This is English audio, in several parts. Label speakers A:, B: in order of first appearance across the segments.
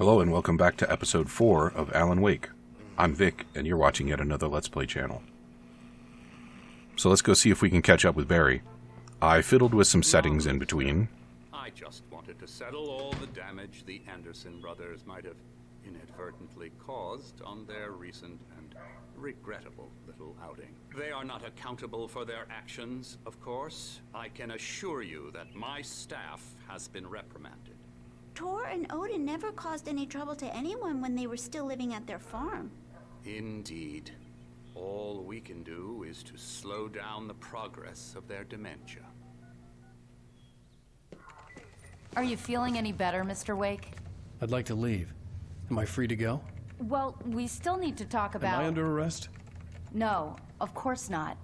A: Hello and welcome back to episode 4 of Alan Wake. I'm Vic, and you're watching yet another Let's Play channel. So let's go see if we can catch up with Barry. I fiddled with some settings in between.
B: I just wanted to settle all the damage the Anderson brothers might have inadvertently caused on their recent and regrettable little outing. They are not accountable for their actions, of course. I can assure you that my staff has been reprimanded.
C: Tor and Odin never caused any trouble to anyone when they were still living at their farm.
B: Indeed. All we can do is to slow down the progress of their dementia.
D: Are you feeling any better, Mr. Wake?
E: I'd like to leave. Am I free to go?
D: Well, we still need to talk about...
E: Am I under arrest?
D: No, of course not.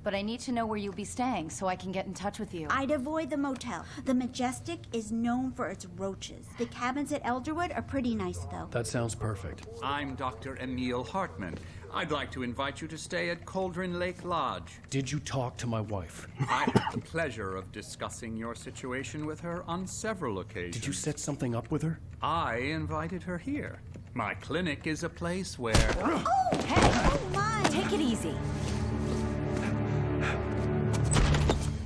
D: But I need to know where you'll be staying so I can get in touch with you.
C: I'd avoid the motel. The Majestic is known for its roaches. The cabins at Elderwood are pretty nice, though.
E: That sounds perfect.
B: I'm Dr. Emil Hartman. I'd like to invite you to stay at Cauldron Lake Lodge.
E: Did you talk to my wife?
B: I had the pleasure of discussing your situation with her on several occasions.
E: Did you set something up with her?
B: I invited her here. My clinic is a place where...
C: Oh, hey! Oh, my!
D: Take it easy.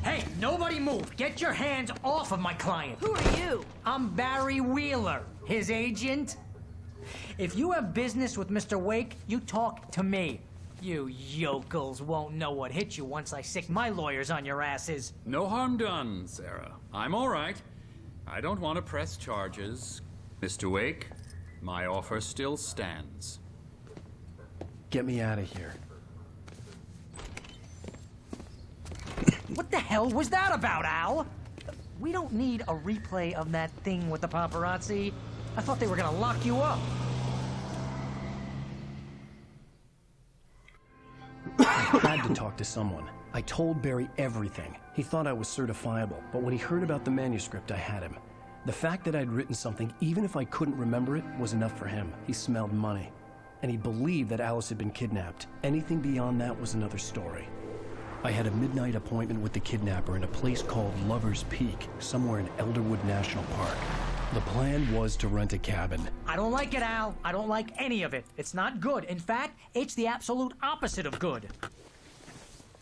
F: Hey, nobody move! Get your hands off of my client!
D: Who are you?
F: I'm Barry Wheeler, his agent. If you have business with Mr. Wake, you talk to me. You yokels won't know what hit you once I sick my lawyers on your asses.
B: No harm done, Sarah. I'm all right. I don't want to press charges. Mr. Wake, my offer still stands.
E: Get me out of here.
F: What the hell was that about, Al? We don't need a replay of that thing with the paparazzi. I thought they were gonna lock you up.
E: I had to talk to someone. I told Barry everything. He thought I was certifiable, but when he heard about the manuscript, I had him. The fact that I'd written something, even if I couldn't remember it, was enough for him. He smelled money. And he believed that Alice had been kidnapped. Anything beyond that was another story. I had a midnight appointment with the kidnapper in a place called Lover's Peak, somewhere in Elderwood National Park. The plan was to rent a cabin.
F: I don't like it, Al. I don't like any of it. It's not good. In fact, it's the absolute opposite of good.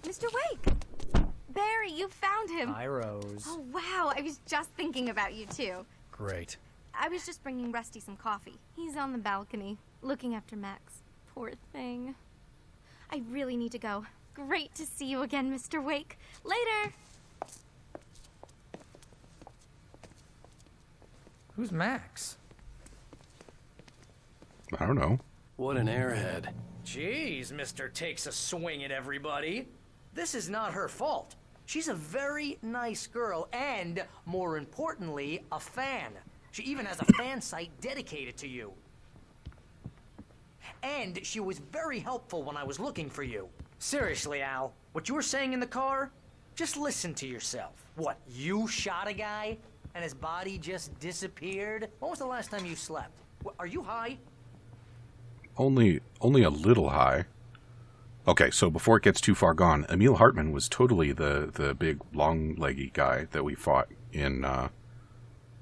G: Mr. Wake! Barry, you found him.
F: Hi, Rose.
G: Oh, wow. I was just thinking about you, too.
E: Great.
G: I was just bringing Rusty some coffee. He's on the balcony, looking after Max. Poor thing. I really need to go. Great to see you again, Mr. Wake. Later!
F: Who's Max?
A: I don't know.
E: What an airhead.
H: Jeez, Mr. Takes a swing at everybody. This is not her fault. She's a very nice girl and, more importantly, a fan. She even has a fan site dedicated to you. And she was very helpful when I was looking for you. Seriously, Al, what you were saying in the car? Just listen to yourself. What, you shot a guy and his body just disappeared? When was the last time you slept? Are you high?
A: Only a little high. Okay, so before it gets too far gone, Emil Hartman was totally the big, long-leggy guy that we fought in that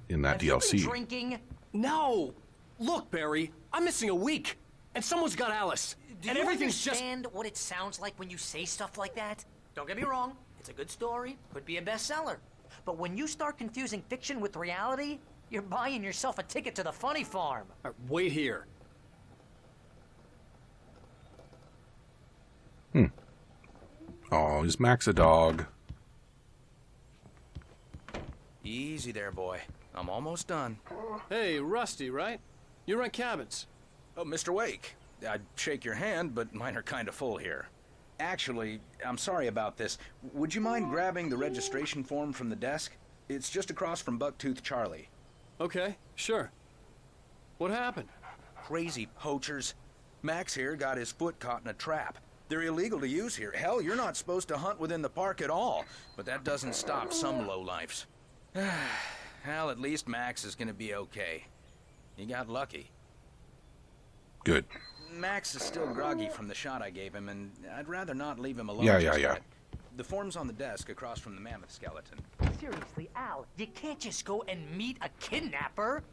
H: Have
A: DLC.
H: you been drinking?
I: No! Look, Barry, I'm missing a week, and someone's got Alice.
H: Do
I: and
H: you
I: everything's
H: understand what it sounds like when you say stuff like that? Don't get me wrong, it's a good story, could be a bestseller. But when you start confusing fiction with reality, you're buying yourself a ticket to the funny farm.
I: Wait here.
A: Oh, is Max a dog?
J: Easy there, boy. I'm almost done.
I: Hey, Rusty, right? You rent cabins.
J: Oh, Mr. Wake. I'd shake your hand, but mine are kind of full here. Actually, I'm sorry about this. Would you mind grabbing the registration form from the desk? It's just across from Bucktooth Charlie.
I: Okay, sure. What happened?
J: Crazy poachers. Max here got his foot caught in a trap. They're illegal to use here. Hell, you're not supposed to hunt within the park at all. But that doesn't stop some lowlifes. Well, at least Max is gonna be okay. He got lucky.
A: Good.
J: Max is still groggy from the shot I gave him, and I'd rather not leave him alone.
A: Yeah.
J: yet. The form's on the desk across from the mammoth skeleton.
F: Seriously, Al, you can't just go and meet a kidnapper.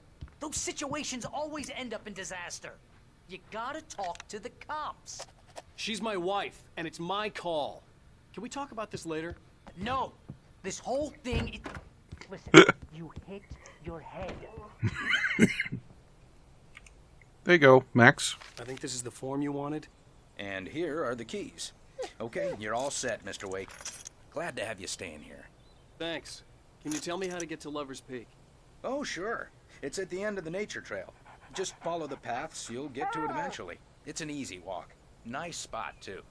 H: Those situations always end up in disaster. You gotta talk to the cops.
I: She's my wife, and it's my call. Can we talk about this later?
H: No. This whole thing is... Listen, you hit your head.
A: There you go, Max.
I: I think this is the form you wanted.
J: And here are the keys. Okay, you're all set, Mr. Wake. Glad to have you staying here.
I: Thanks. Can you tell me how to get to Lover's Peak?
J: Oh, sure. It's at the end of the nature trail. Just follow the paths, you'll get to it eventually. It's an easy walk. Nice spot, too.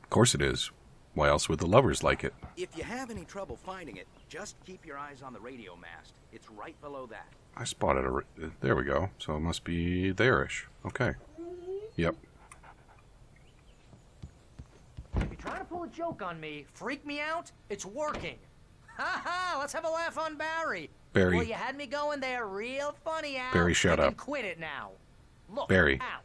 A: Of course it is. Why else would the lovers like it?
J: If you have any trouble finding it, just keep your eyes on the radio mast. It's right below that.
A: I spotted a... There we go. So it must be there-ish. Okay. Yep.
H: If you're trying to pull a joke on me, freak me out, it's working. Ha ha! Let's have a laugh on Barry.
A: Barry.
H: Well, you had me going there real funny, Al.
A: Barry, shut
H: You
A: up.
H: can quit it now. Look,
A: Barry.
H: Al,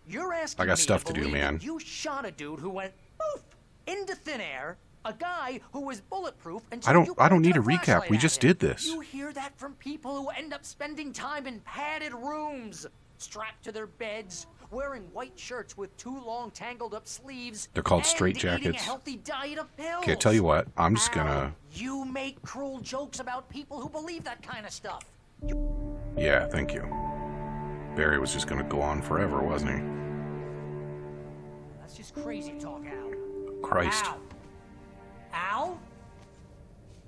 H: you're asking
A: I got
H: me
A: stuff to do,
H: believe
A: man.
H: that you shot a dude who went poof into thin air, a guy who was bulletproof until you
A: I don't
H: pointed
A: need a recap.
H: flashlight
A: We
H: at
A: just
H: him.
A: did this.
H: You hear that from people who end up spending time in padded rooms, strapped to their beds, wearing white shirts with too long tangled up sleeves.
A: They're called
H: and
A: straight
H: eating a
A: jackets.
H: healthy diet of pills.
A: Okay, tell you what. I'm just
H: Al,
A: gonna...
H: You make cruel jokes about people who believe that kind of stuff.
A: Yeah, thank you. Barry was just gonna go on forever, wasn't he?
H: That's just crazy talk, Al.
A: Christ.
H: Al? Al?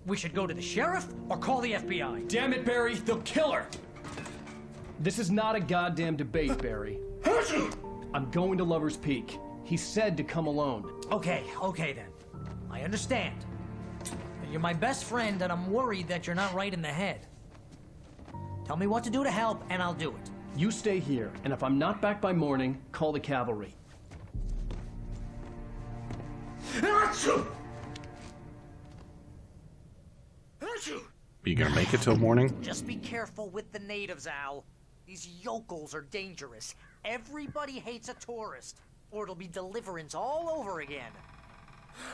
H: We should go to the sheriff or call the FBI.
I: Damn it, Barry, they'll kill her!
E: This is not a goddamn debate, Barry. I'm going to Lover's Peak. He said to come alone.
F: Okay then. I understand. You're my best friend, and I'm worried that you're not right in the head. Tell me what to do to help, and I'll do it.
E: You stay here, and if I'm not back by morning, call the cavalry.
A: You gonna make it till morning?
H: Just be careful with the natives, Al. These yokels are dangerous. Everybody hates a tourist, or it'll be Deliverance all over again.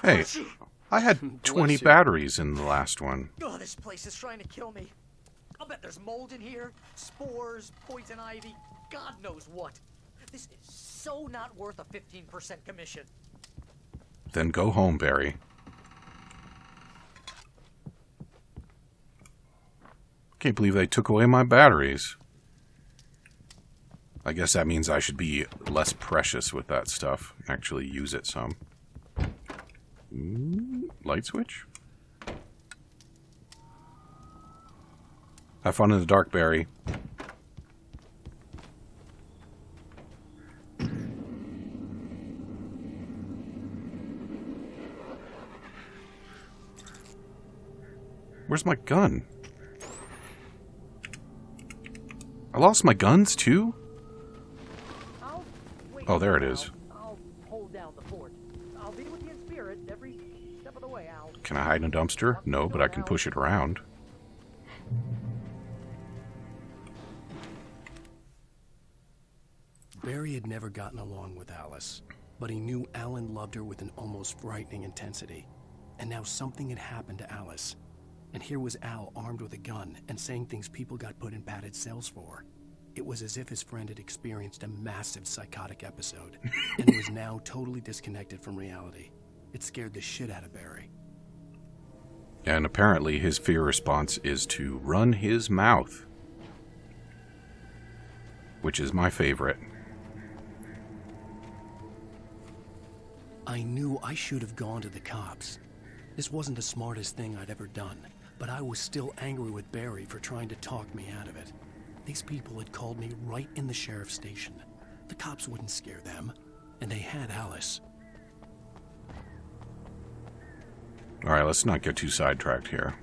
A: Hey, I had 20 batteries in the last one.
H: Oh, this place is trying to kill me. I'll bet there's mold in here, spores, poison ivy, God knows what. This is so not worth a 15% commission.
A: Then go home, Barry. Can't believe they took away my batteries. I guess that means I should be less precious with that stuff. Actually use it some. Light switch? Have fun in the dark, Barry. Where's my gun? I lost my guns, too? Oh, there it is.
H: I'll hold down the fort. I'll be with you in spirit every step of the way, Al.
A: Can I hide in a dumpster? No, but I can push it around.
E: Barry had never gotten along with Alice, but he knew Alan loved her with an almost frightening intensity. And now something had happened to Alice. And here was Al armed with a gun and saying things people got put in padded cells for. It was as if his friend had experienced a massive psychotic episode, and was now totally disconnected from reality. It scared the shit out of Barry.
A: And apparently his fear response is to run his mouth. Which is my favorite.
E: I knew I should have gone to the cops. This wasn't the smartest thing I'd ever done, but I was still angry with Barry for trying to talk me out of it. These people had called me right in the sheriff's station. The cops wouldn't scare them, and they had Alice.
A: Alright, let's not get too sidetracked here.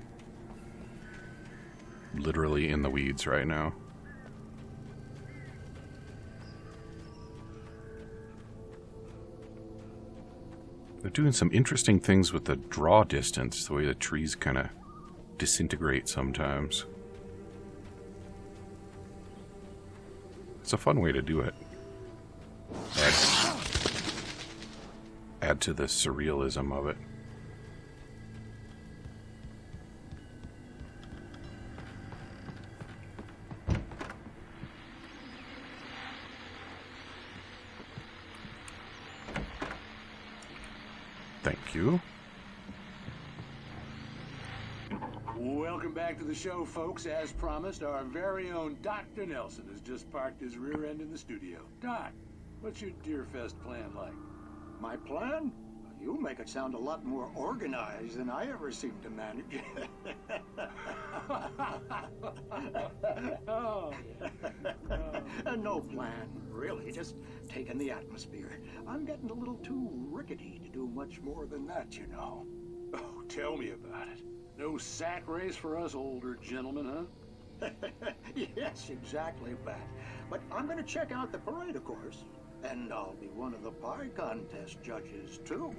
A: Literally in the weeds right now. They're doing some interesting things with the draw distance, the way the trees kind of disintegrate sometimes. It's a fun way to do it. Add to the surrealism of it. Thank you.
K: Welcome back to the show, folks. As promised, our very own Dr. Nelson has just parked his rear end in the studio. Doc, what's your Deerfest plan like?
L: My plan? You make it sound a lot more organized than I ever seem to manage. No plan, really. Just taking the atmosphere. I'm getting a little too rickety to do much more than that, you know.
K: Oh, tell me about it. No sack race for us older gentlemen, huh?
L: Yes, exactly, Pat. But I'm going to check out the parade, of course. And I'll be one of the pie contest judges, too.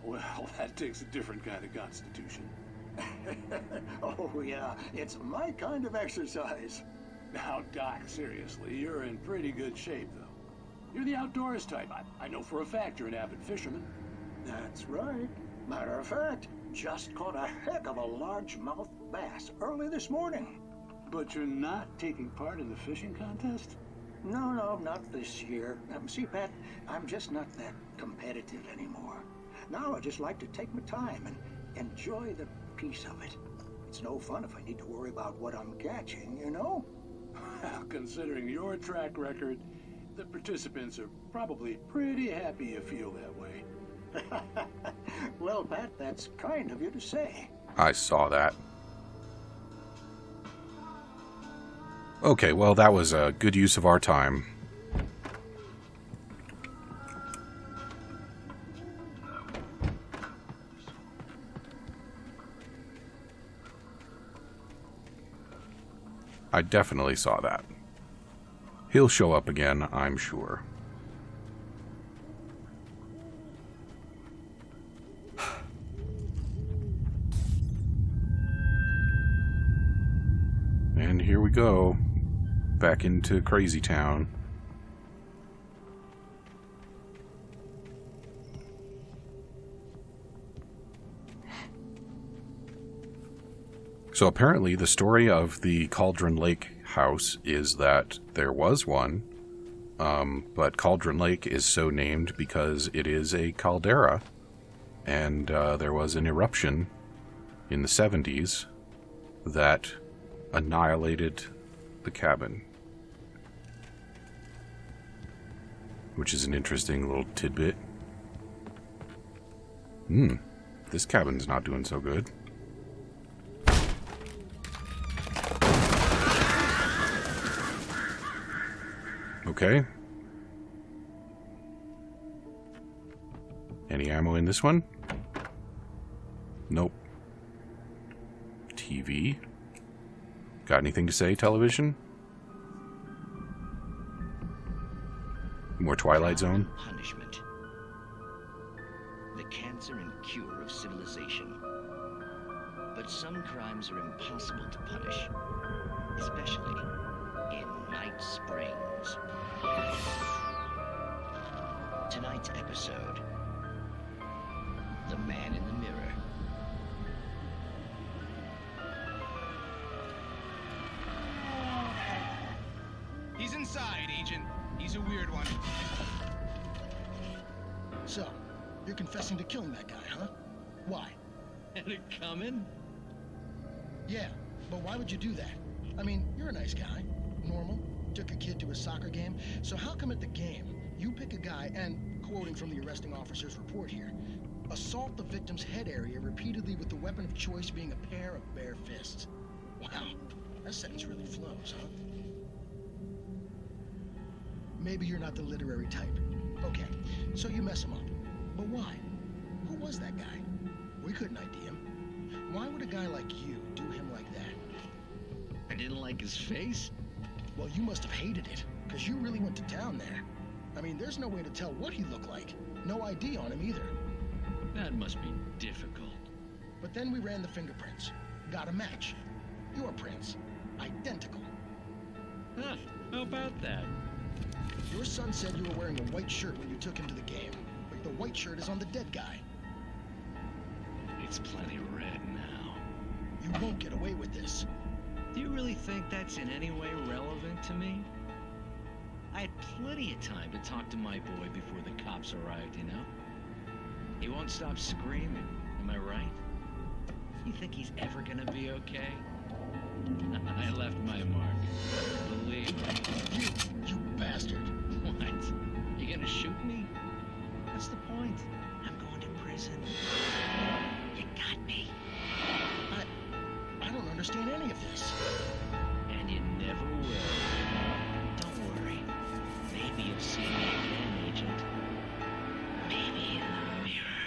K: Well, that takes a different kind of constitution.
L: Oh, yeah. It's my kind of exercise.
K: Now, Doc, seriously, you're in pretty good shape, though. You're the outdoors type. I know for a fact you're an avid fisherman.
L: That's right. Matter of fact, just caught a heck of a largemouth bass early this morning.
K: But you're not taking part in the fishing contest?
L: No, not this year. See, Pat, I'm just not that competitive anymore. Now I just like to take my time and enjoy the peace of it. It's no fun if I need to worry about what I'm catching, you know?
K: Well, considering your track record, the participants are probably pretty happy you feel that way.
L: Well, Pat, that's kind of you to say.
A: I saw that. Okay, well, that was a good use of our time. I definitely saw that. He'll show up again, I'm sure. And here we go. Back into Crazy Town. So apparently the story of the Cauldron Lake house is that there was one, but Cauldron Lake is so named because it is a caldera, and there was an eruption in the 70s that annihilated the cabin. Which is an interesting little tidbit. This cabin's not doing so good. Okay. Any ammo in this one? Nope. TV. Got anything to say, television? More Twilight Zone?
M: Punishment. The cancer and cure of civilization. But some crimes are impossible to punish, especially in Night Springs. Tonight's episode, The Man in the Mirror.
N: He's inside, Agent. He's a weird one.
O: So, you're confessing to killing that guy, huh? Why?
N: Had it coming?
O: Yeah, but why would you do that? I mean, you're a nice guy. Normal. Took a kid to a soccer game. So how come at the game, you pick a guy and, quoting from the arresting officer's report here, assault the victim's head area repeatedly with the weapon of choice being a pair of bare fists? Wow, that sentence really flows, huh? Maybe you're not the literary type. Okay, so you mess him up. But why? Who was that guy? We couldn't ID him. Why would a guy like you do him like that?
M: I didn't like his face?
O: Well, you must have hated it, because you really went to town there. I mean, there's no way to tell what he looked like. No ID on him either.
M: That must be difficult.
O: But then we ran the fingerprints. Got a match. Your prints. Identical.
M: Huh, how about that?
O: Your son said you were wearing a white shirt when you took him to the game. But the white shirt is on the dead guy.
M: It's plenty red now.
O: You won't get away with this.
M: Do you really think that's in any way relevant to me? I had plenty of time to talk to my boy before the cops arrived, you know? He won't stop screaming, am I right? You think he's ever gonna be okay? I left my mark. Believe me.
O: You bastard.
M: What? You gonna shoot me? What's the point? I'm going to prison. You got me.
O: I don't understand any of this.
M: And you never will. Don't worry. Maybe you'll see me again, Agent. Maybe in the mirror.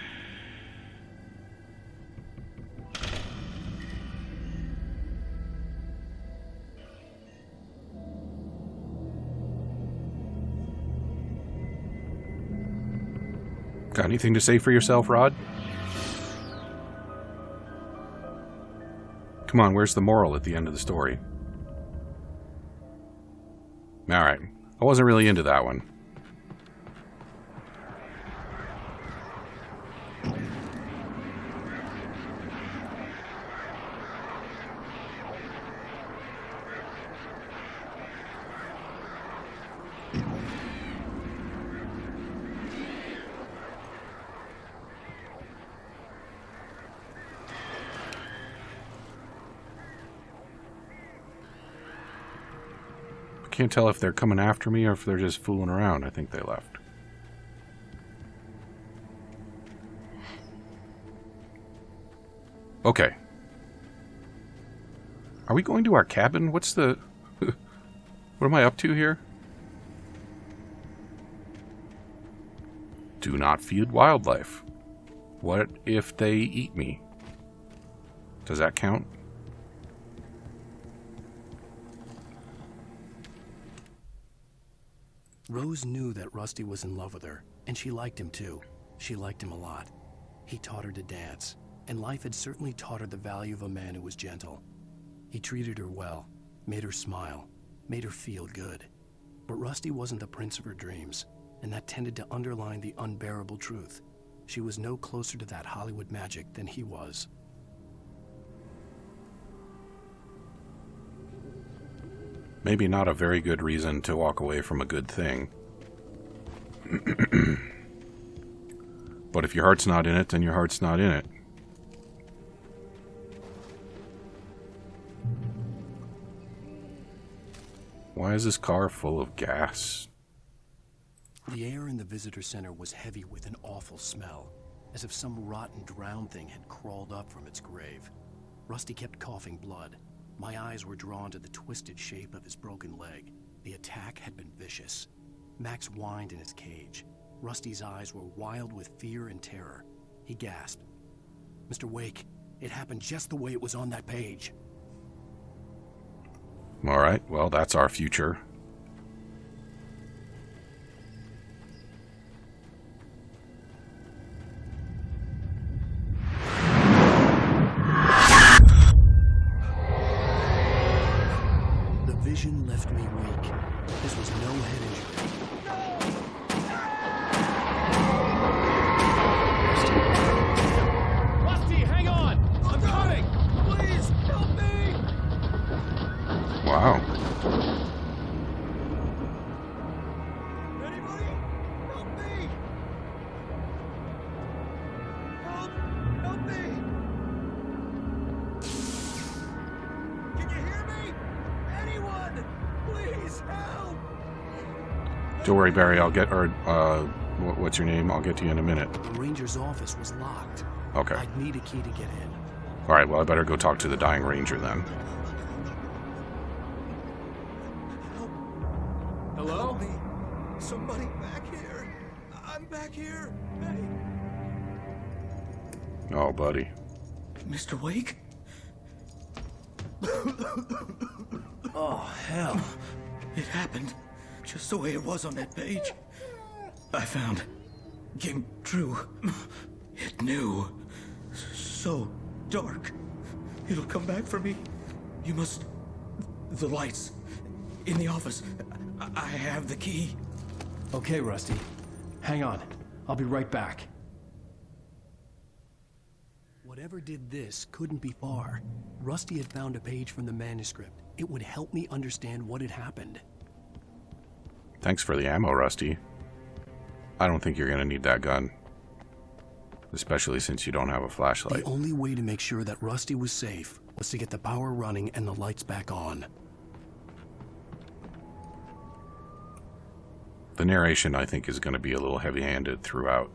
A: Got anything to say for yourself, Rod? Come on, where's the moral at the end of the story? Alright, I wasn't really into that one. Can't tell if they're coming after me or if they're just fooling around. I think they left. Okay. Are we going to our cabin? What's the... What am I up to here? Do not feed wildlife. What if they eat me? Does that count?
E: Rose knew that Rusty was in love with her, and she liked him too. She liked him a lot. He taught her to dance, and life had certainly taught her the value of a man who was gentle. He treated her well, made her smile, made her feel good. But Rusty wasn't the prince of her dreams, and that tended to underline the unbearable truth. She was no closer to that Hollywood magic than he was.
A: Maybe not a very good reason to walk away from a good thing. But if your heart's not in it, then your heart's not in it. Why is this car full of gas?
E: The air in the visitor center was heavy with an awful smell, as if some rotten drowned thing had crawled up from its grave. Rusty kept coughing blood. My eyes were drawn to the twisted shape of his broken leg. The attack had been vicious. Max whined in his cage. Rusty's eyes were wild with fear and terror. He gasped. "Mr. Wake, it happened just the way it was on that page."
A: Alright, well, that's our future.
E: The vision left me weak. This was no head injury.
I: Rusty, hang on! I'm coming! Please, help me!
A: Wow.
I: Anybody? Help me! Help me! Can you hear me? Anyone! Please, help!
A: Don't worry, Barry, I'll get, what's your name? I'll get to you in a minute.
E: The ranger's office was locked.
A: Okay.
E: I'd need a key to get in.
A: Alright, well, I better go talk to the dying ranger then.
I: Hello? Help me. Somebody back here. I'm back here. Hey.
A: Oh, buddy.
L: Mr. Wake?
E: Oh, hell.
L: It happened just the way it was on that page. I found. Came true. It knew. So dark. It'll come back for me. You must... The lights. In the office. I have the key.
E: Okay, Rusty. Hang on. I'll be right back. Whatever did this couldn't be far. Rusty had found a page from the manuscript. It would help me understand what had happened.
A: Thanks for the ammo, Rusty. I don't think you're gonna need that gun. especially since you don't have a flashlight.
E: The only way to make sure that Rusty was safe was to get the power running and the lights back on.
A: The narration, I think, is going to be a little heavy-handed throughout.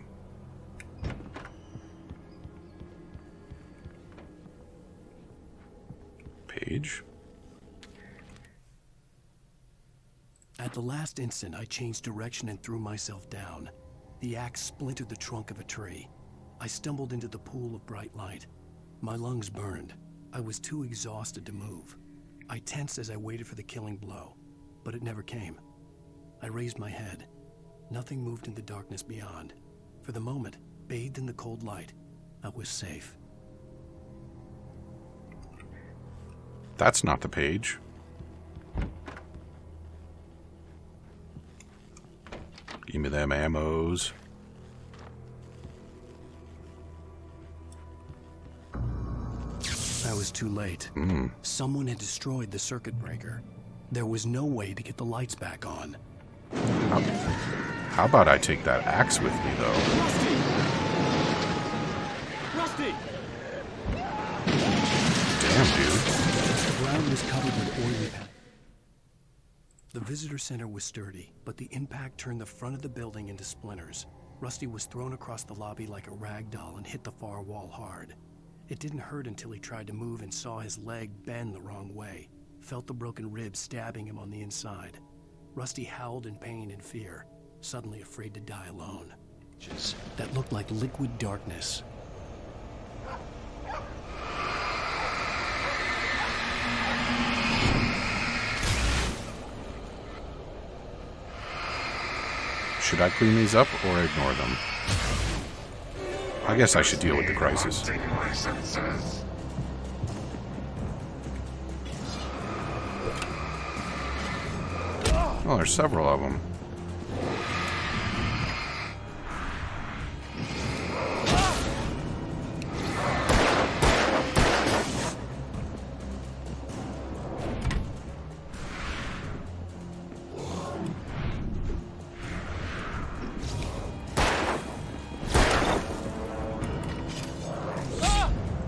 A: Page.
E: At the last instant, I changed direction and threw myself down. The axe splintered the trunk of a tree. I stumbled into the pool of bright light. My lungs burned. I was too exhausted to move. I tensed as I waited for the killing blow, but it never came. I raised my head. Nothing moved in the darkness beyond. For the moment, bathed in the cold light, I was safe.
A: That's not the page. Give me them ammos.
E: I was too late. Someone had destroyed the circuit breaker. There was no way to get the lights back on.
A: How about I take that axe with me, though?
I: Rusty!
A: Damn, dude.
E: The ground was covered with oily patches. The visitor center was sturdy, but the impact turned the front of the building into splinters. Rusty was thrown across the lobby like a rag doll and hit the far wall hard. It didn't hurt until he tried to move and saw his leg bend the wrong way, felt the broken ribs stabbing him on the inside. Rusty howled in pain and fear, suddenly afraid to die alone. That looked like liquid darkness.
A: Should I clean these up or ignore them? I guess I should deal with the crisis. Oh, there's several of them.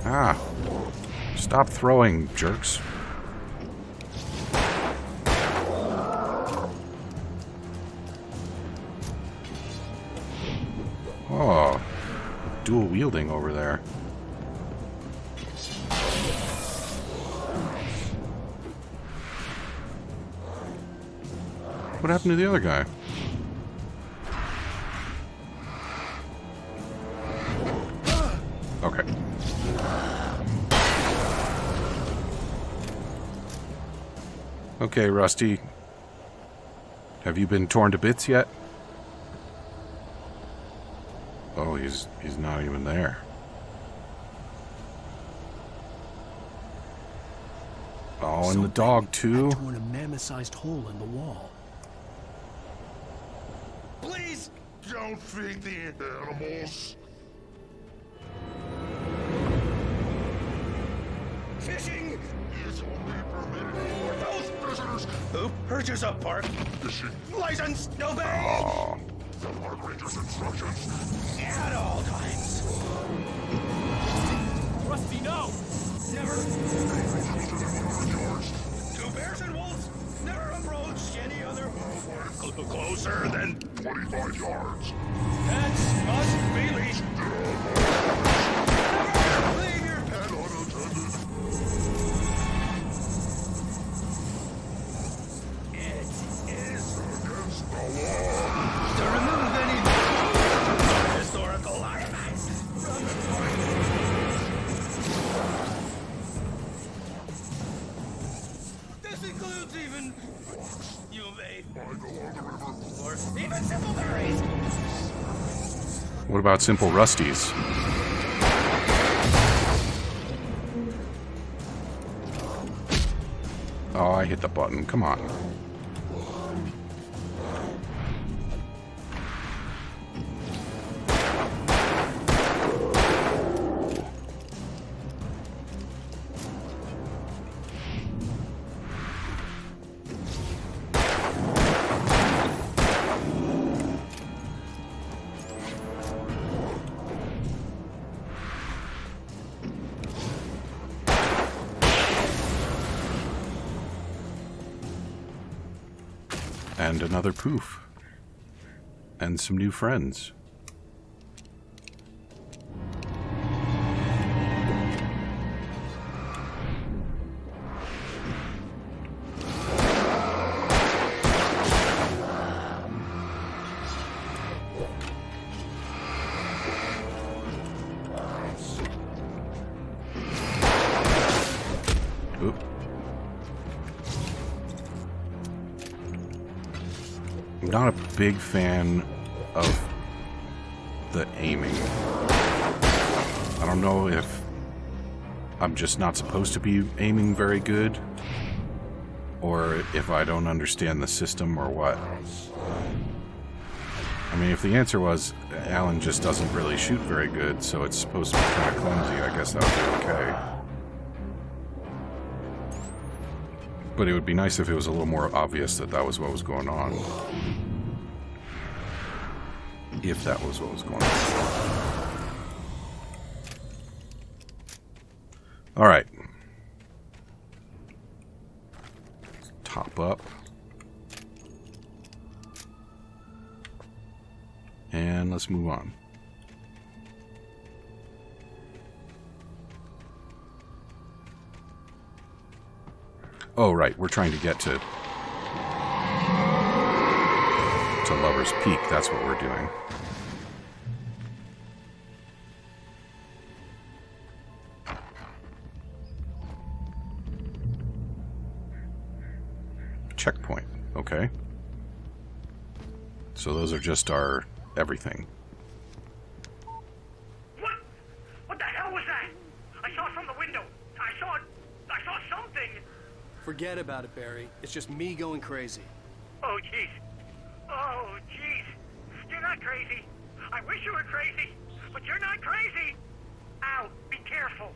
A: Ah! Stop throwing, jerks. Oh, dual wielding over there. What happened to the other guy? Okay. Okay, Rusty. Have you been torn to bits yet? Oh, he's not even there. Oh, and the dog too.
E: I torn a mammoth-sized hole in the wall.
P: Please don't feed the animals.
J: Fishing is only permitted for those visitors who purchase a park fishing license. Obey.
A: Oh.
P: The park ranger's instructions.
J: At all times.
I: Rusty, no!
J: Never. Two bears and wolves never approach any other. Closer than
P: 25 yards.
J: Pets must be leashed. Never leave your pet unattended. It is
P: against the law
J: to remove any historical artifacts from the park. This includes even you may or even simple berries.
A: What about simple Rusties? Oh, I hit the button. Come on. And another poof. And some new friends. Oop. I'm not a big fan of the aiming. I don't know if I'm just not supposed to be aiming very good, or if I don't understand the system or what. I mean, if the answer was Alan just doesn't really shoot very good, so it's supposed to be kind of clumsy, I guess that would be okay. But it would be nice if it was a little more obvious that that was what was going on. If that was what was going on. Alright. Top up. And let's move on. Oh, right, we're trying to get to Lover's Peak. That's what we're doing. Checkpoint. Okay. So those are just our everything.
Q: What the hell was that? I saw it from the window. I saw something.
E: Forget about it, Barry. It's just me going crazy.
Q: Oh, jeez. Oh, jeez. You're not crazy. I wish you were crazy, but you're not crazy. Ow, be careful.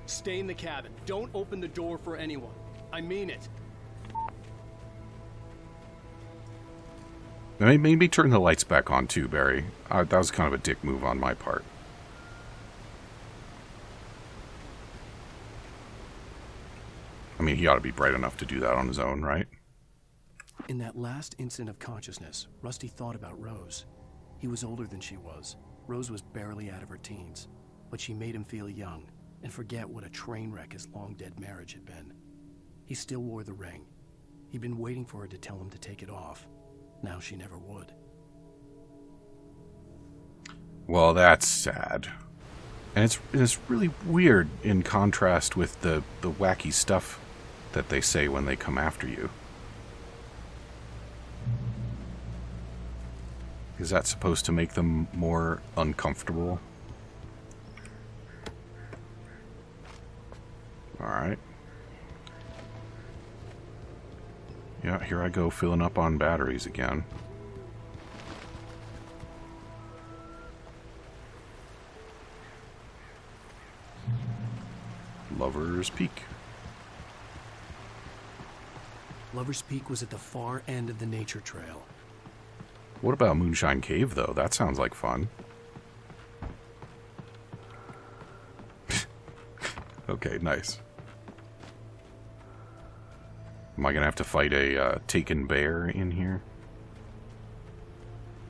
E: Stay in the cabin. Don't open the door for anyone. I mean it.
A: Maybe turn the lights back on too, Barry. That was kind of a dick move on my part. I mean, he ought to be bright enough to do that on his own, right?
E: In that last instant of consciousness, Rusty thought about Rose. He was older than she was. Rose was barely out of her teens, but she made him feel young and forget what a train wreck his long-dead marriage had been. He still wore the ring. He'd been waiting for her to tell him to take it off. Now she never would.
A: Well, that's sad. And it's really weird in contrast with the wacky stuff that they say when they come after you. Is that supposed to make them more uncomfortable? Alright. Yeah, here I go filling up on batteries again. Lover's Peak.
E: Lover's Peak was at the far end of the nature trail.
A: What about Moonshine Cave, though? That sounds like fun. Okay, nice. Am I going to have to fight a taken bear in here?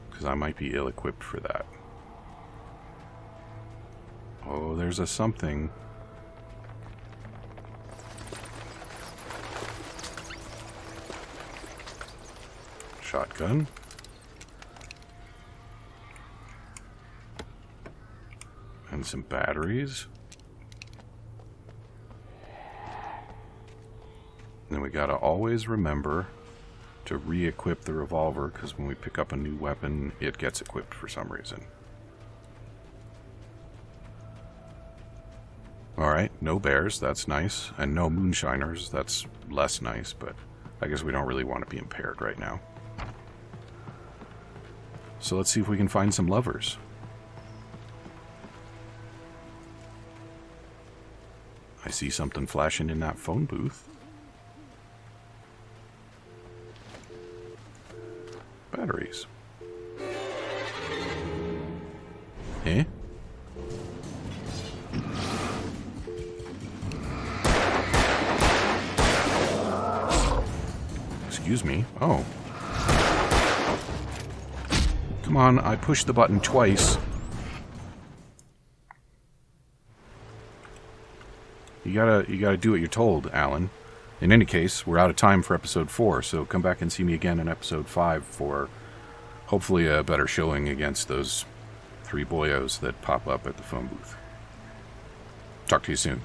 A: Because I might be ill-equipped for that. Oh, there's a something. Shotgun. And some batteries. And then we gotta always remember to re-equip the revolver, because when we pick up a new weapon, it gets equipped for some reason. Alright, no bears, that's nice. And no moonshiners, that's less nice, but I guess we don't really want to be impaired right now. So let's see if we can find some lovers. I see something flashing in that phone booth. Batteries. Eh? Excuse me. Oh. Come on, I pushed the button twice. You gotta do what you're told, Alan. In any case, we're out of time for episode 4, so come back and see me again in episode 5 for hopefully a better showing against those 3 boyos that pop up at the phone booth. Talk to you soon.